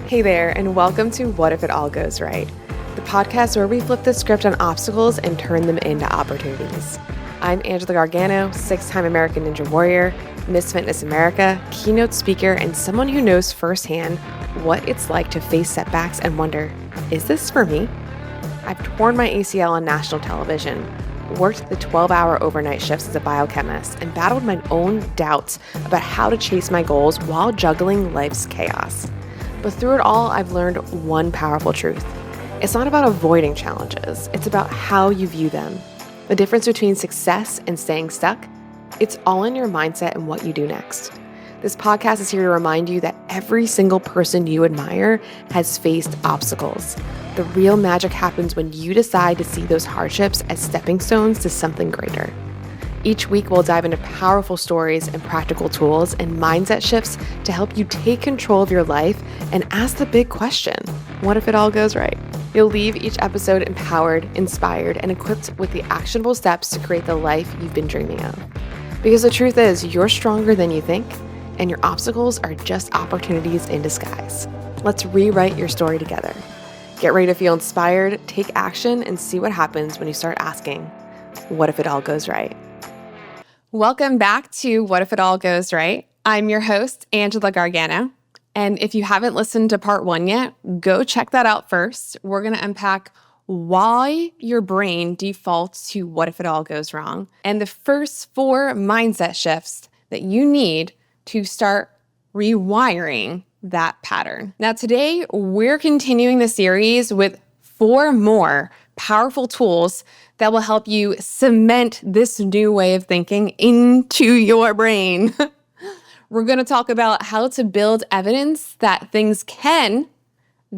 Hey there, and welcome to What If It All Goes Right, the podcast where we flip the script on obstacles and turn them into opportunities. I'm Angela Gargano, 6-time American Ninja Warrior, Miss Fitness America, keynote speaker, and someone who knows firsthand what it's like to face setbacks and wonder, is this for me? I've torn my ACL on national television, worked the 12-hour overnight shifts as a biochemist, and battled my own doubts about how to chase my goals while juggling life's chaos. But through it all, I've learned one powerful truth. It's not about avoiding challenges, it's about how you view them. The difference between success and staying stuck, it's all in your mindset and what you do next. This podcast is here to remind you that every single person you admire has faced obstacles. The real magic happens when you decide to see those hardships as stepping stones to something greater. Each week, we'll dive into powerful stories and practical tools and mindset shifts to help you take control of your life and ask the big question, what if it all goes right? You'll leave each episode empowered, inspired, and equipped with the actionable steps to create the life you've been dreaming of. Because the truth is, you're stronger than you think, and your obstacles are just opportunities in disguise. Let's rewrite your story together. Get ready to feel inspired, take action, and see what happens when you start asking, what if it all goes right? Welcome back to What If It All Goes Right? I'm your host, Angela Gargano. And if you haven't listened to part 1 yet, go check that out first. We're going to unpack why your brain defaults to what if it all goes wrong and the first 4 mindset shifts that you need to start rewiring that pattern. Now, today, we're continuing the series with 4 more powerful tools that will help you cement this new way of thinking into your brain. We're going to talk about how to build evidence that things can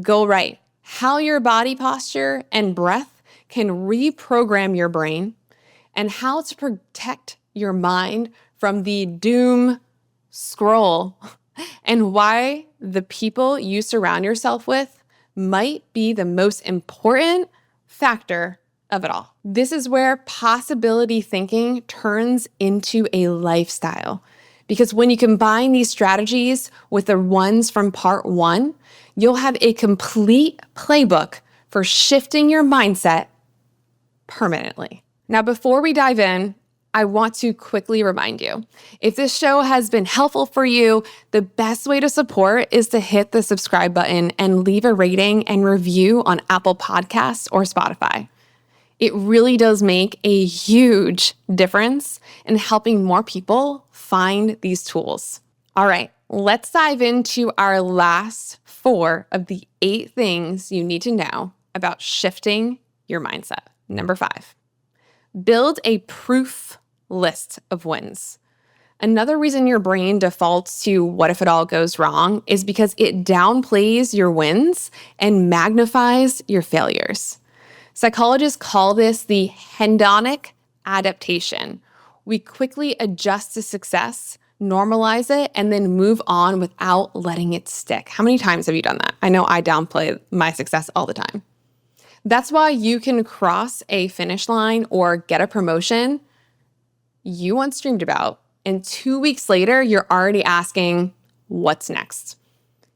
go right, how your body posture and breath can reprogram your brain, and how to protect your mind from the doom scroll, and why the people you surround yourself with might be the most important factor of it all. This is where possibility thinking turns into a lifestyle. Because when you combine these strategies with the ones from part 1, you'll have a complete playbook for shifting your mindset permanently. Now, before we dive in, I want to quickly remind you, if this show has been helpful for you, the best way to support is to hit the subscribe button and leave a rating and review on Apple Podcasts or Spotify. It really does make a huge difference in helping more people find these tools. All right, let's dive into our last 4 of the 8 things you need to know about shifting your mindset. Number 5, build a proof list of wins. Another reason your brain defaults to what if it all goes wrong is because it downplays your wins and magnifies your failures. Psychologists call this the hedonic adaptation. We quickly adjust to success, normalize it, and then move on without letting it stick. How many times have you done that? I know I downplay my success all the time. That's why you can cross a finish line or get a promotion you once dreamed about, and 2 weeks later, you're already asking, what's next?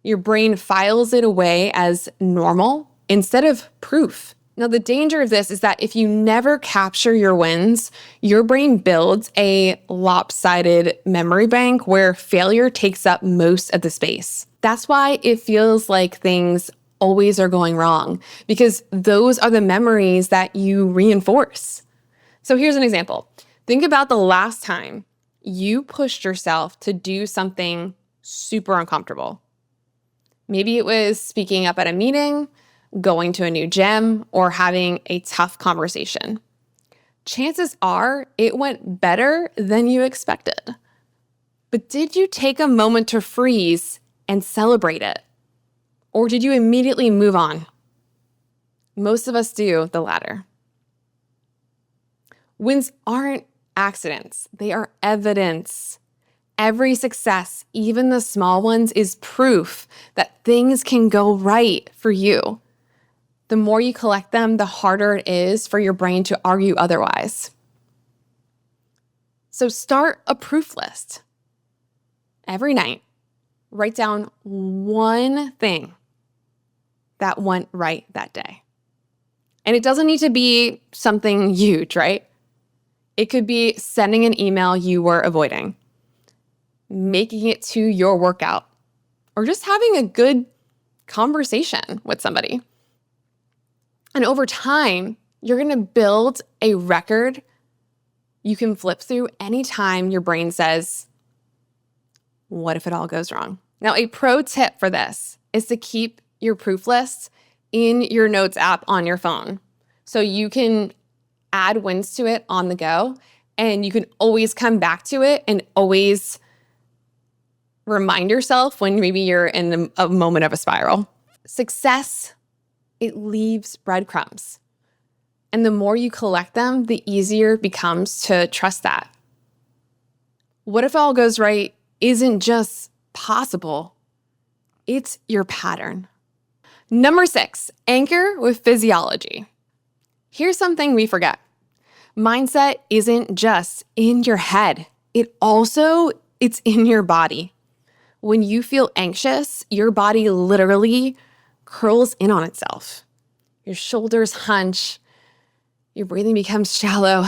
Your brain files it away as normal instead of proof. Now, the danger of this is that if you never capture your wins, your brain builds a lopsided memory bank where failure takes up most of the space. That's why it feels like things always are going wrong, because those are the memories that you reinforce. So here's an example. Think about the last time you pushed yourself to do something super uncomfortable. Maybe it was speaking up at a meeting, going to a new gym, or having a tough conversation. Chances are it went better than you expected. But did you take a moment to freeze and celebrate it? Or did you immediately move on? Most of us do the latter. Wins aren't accidents. They are evidence. Every success, even the small ones, is proof that things can go right for you. The more you collect them, the harder it is for your brain to argue otherwise. So start a proof list. Every night, write down one thing that went right that day. And it doesn't need to be something huge, right? It could be sending an email you were avoiding, making it to your workout, or just having a good conversation with somebody. And over time, you're going to build a record you can flip through anytime your brain says, what if it all goes wrong? Now, a pro tip for this is to keep your proof lists in your notes app on your phone. So you can add wins to it on the go, and you can always come back to it and always remind yourself when maybe you're in a moment of a spiral. Success, it leaves breadcrumbs. And the more you collect them, the easier it becomes to trust that. What if all goes right isn't just possible, it's your pattern. Number 6, anchor with physiology. Here's something we forget. Mindset isn't just in your head. It's in your body. When you feel anxious, your body literally curls in on itself. Your shoulders hunch, your breathing becomes shallow,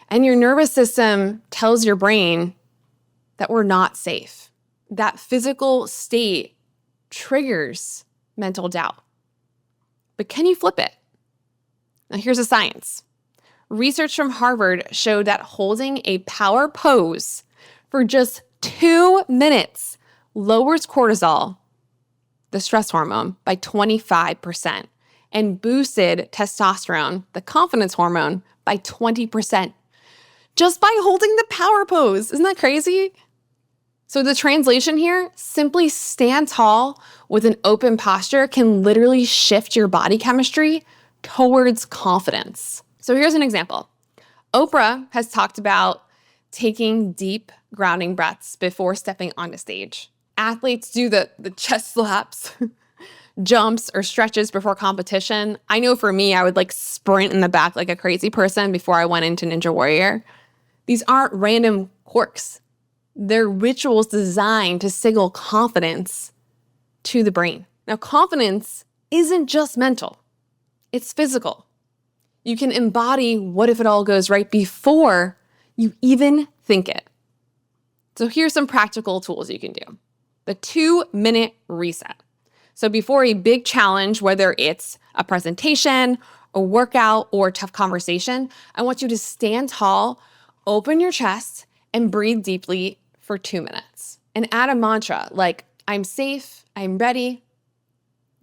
and your nervous system tells your brain that we're not safe. That physical state triggers mental doubt. But can you flip it? Now here's the science. Research from Harvard showed that holding a power pose for just 2 minutes lowers cortisol, the stress hormone, by 25%, and boosted testosterone, the confidence hormone, by 20%. Just by holding the power pose. Isn't that crazy? So the translation here, simply stand tall with an open posture can literally shift your body chemistry towards confidence. So here's an example. Oprah has talked about taking deep grounding breaths before stepping onto stage. Athletes do the chest slaps, jumps, or stretches before competition. I know for me, I would sprint in the back like a crazy person before I went into Ninja Warrior. These aren't random quirks. They're rituals designed to signal confidence to the brain. Now, confidence isn't just mental. It's physical. You can embody what if it all goes right before you even think it. So here's some practical tools you can do. The 2-minute reset. So before a big challenge, whether it's a presentation, a workout, or a tough conversation, I want you to stand tall, open your chest, and breathe deeply for 2 minutes. And add a mantra like, I'm safe, I'm ready,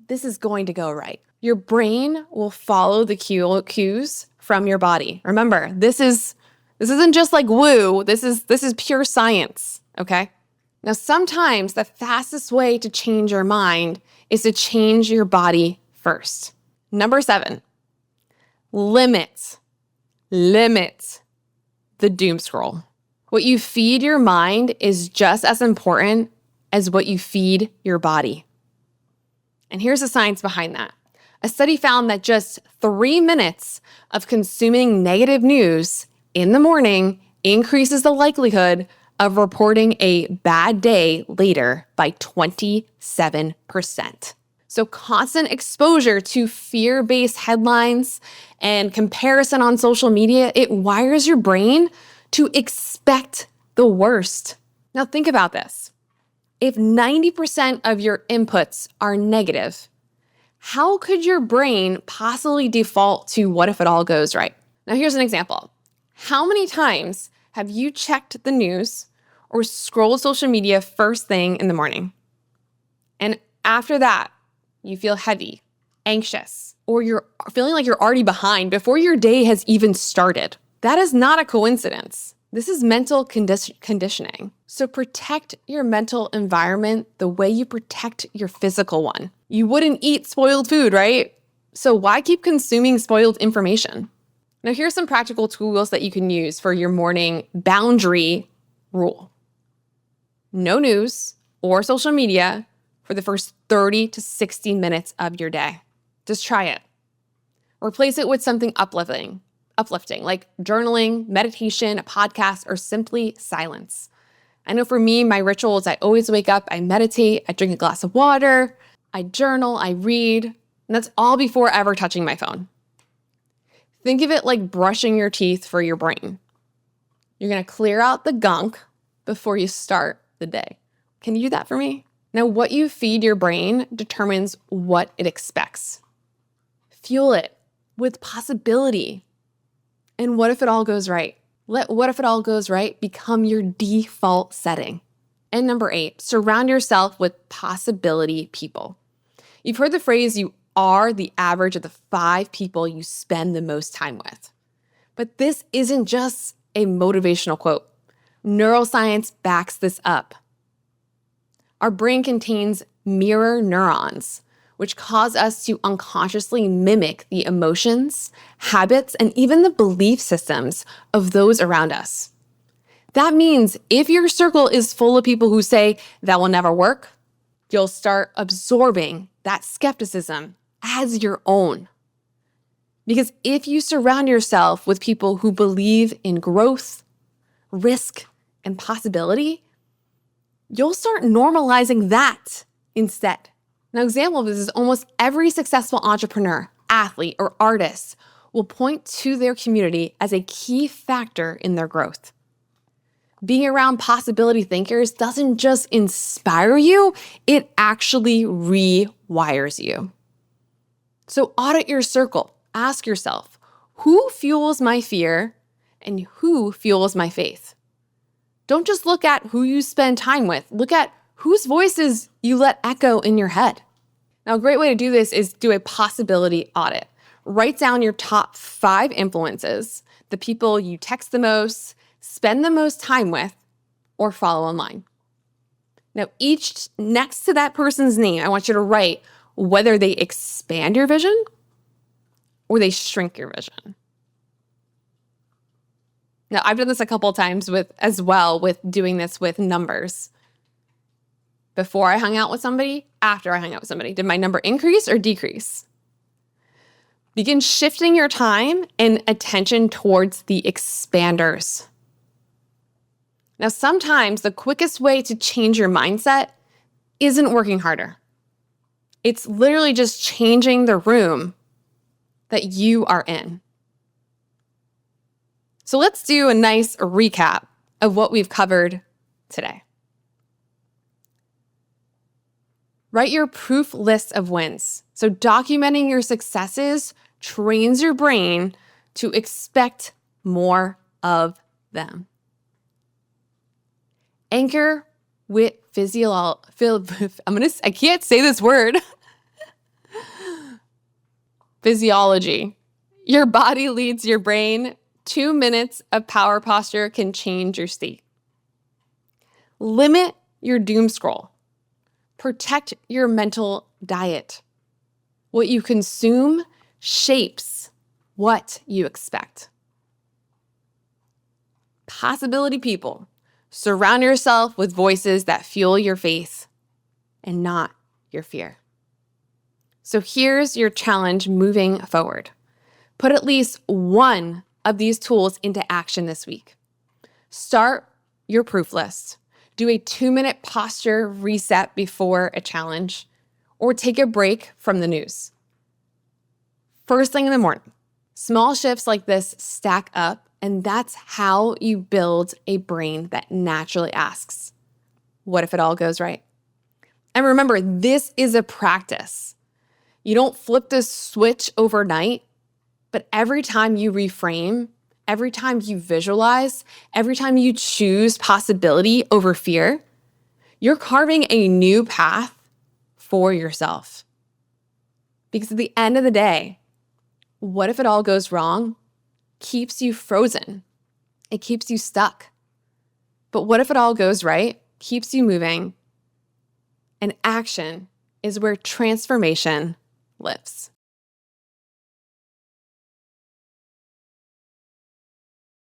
this is going to go right. Your brain will follow the cues from your body. Remember, this isn't just like woo, this is pure science, okay? Now, sometimes the fastest way to change your mind is to change your body first. Number 7, limit the doom scroll. What you feed your mind is just as important as what you feed your body. And here's the science behind that. A study found that just 3 minutes of consuming negative news in the morning increases the likelihood of reporting a bad day later by 27%. So constant exposure to fear-based headlines and comparison on social media, it wires your brain to expect the worst. Now think about this. If 90% of your inputs are negative, how could your brain possibly default to what if it all goes right? Now here's an example. How many times have you checked the news or scrolled social media first thing in the morning? And after that, you feel heavy, anxious, or you're feeling like you're already behind before your day has even started. That is not a coincidence. This is mental conditioning. So protect your mental environment the way you protect your physical one. You wouldn't eat spoiled food, right? So why keep consuming spoiled information? Now here's some practical tools that you can use for your morning boundary rule. No news or social media for the first 30 to 60 minutes of your day. Just try it. Replace it with something uplifting like journaling, meditation, a podcast, or simply silence. I know for me, my ritual is I always wake up, I meditate, I drink a glass of water, I journal, I read. And that's all before ever touching my phone. Think of it like brushing your teeth for your brain. You're going to clear out the gunk before you start the day. Can you do that for me? Now, what you feed your brain determines what it expects. Fuel it with possibility. And what if it all goes right? Let what if it all goes right become your default setting. And number 8, surround yourself with possibility people. You've heard the phrase, you are the average of the 5 people you spend the most time with. But this isn't just a motivational quote. Neuroscience backs this up. Our brain contains mirror neurons, which cause us to unconsciously mimic the emotions, habits, and even the belief systems of those around us. That means if your circle is full of people who say that will never work, you'll start absorbing that skepticism as your own. Because if you surround yourself with people who believe in growth, risk, and possibility, you'll start normalizing that instead. An example of this is almost every successful entrepreneur, athlete, or artist will point to their community as a key factor in their growth. Being around possibility thinkers doesn't just inspire you, it actually rewires you. So audit your circle. Ask yourself, who fuels my fear and who fuels my faith? Don't just look at who you spend time with. Look at whose voices you let echo in your head. Now, a great way to do this is do a possibility audit. Write down your top 5 influences, the people you text the most, spend the most time with, or follow online. Now, each next to that person's name, I want you to write whether they expand your vision or they shrink your vision. Now, I've done this a couple of times with doing this with numbers. Before I hung out with somebody, after I hung out with somebody, did my number increase or decrease? Begin shifting your time and attention towards the expanders. Now, sometimes the quickest way to change your mindset isn't working harder. It's literally just changing the room that you are in. So let's do a nice recap of what we've covered today. Write your proof list of wins. So documenting your successes trains your brain to expect more of them. Anchor with I can't say this word. Physiology. Your body leads your brain. 2 minutes of power posture can change your state. Limit your doom scroll. Protect your mental diet. What you consume shapes what you expect. Possibility people. Surround yourself with voices that fuel your faith and not your fear. So here's your challenge moving forward. Put at least one of these tools into action this week. Start your proof list. Do a 2-minute posture reset before a challenge, or take a break from the news. First thing in the morning. Small shifts like this stack up, and that's how you build a brain that naturally asks, what if it all goes right? And remember, this is a practice. You don't flip this switch overnight, but every time you reframe, every time you visualize, every time you choose possibility over fear, you're carving a new path for yourself. Because at the end of the day, what if it all goes wrong keeps you frozen. It keeps you stuck. But what if it all goes right keeps you moving, and action is where transformation lives.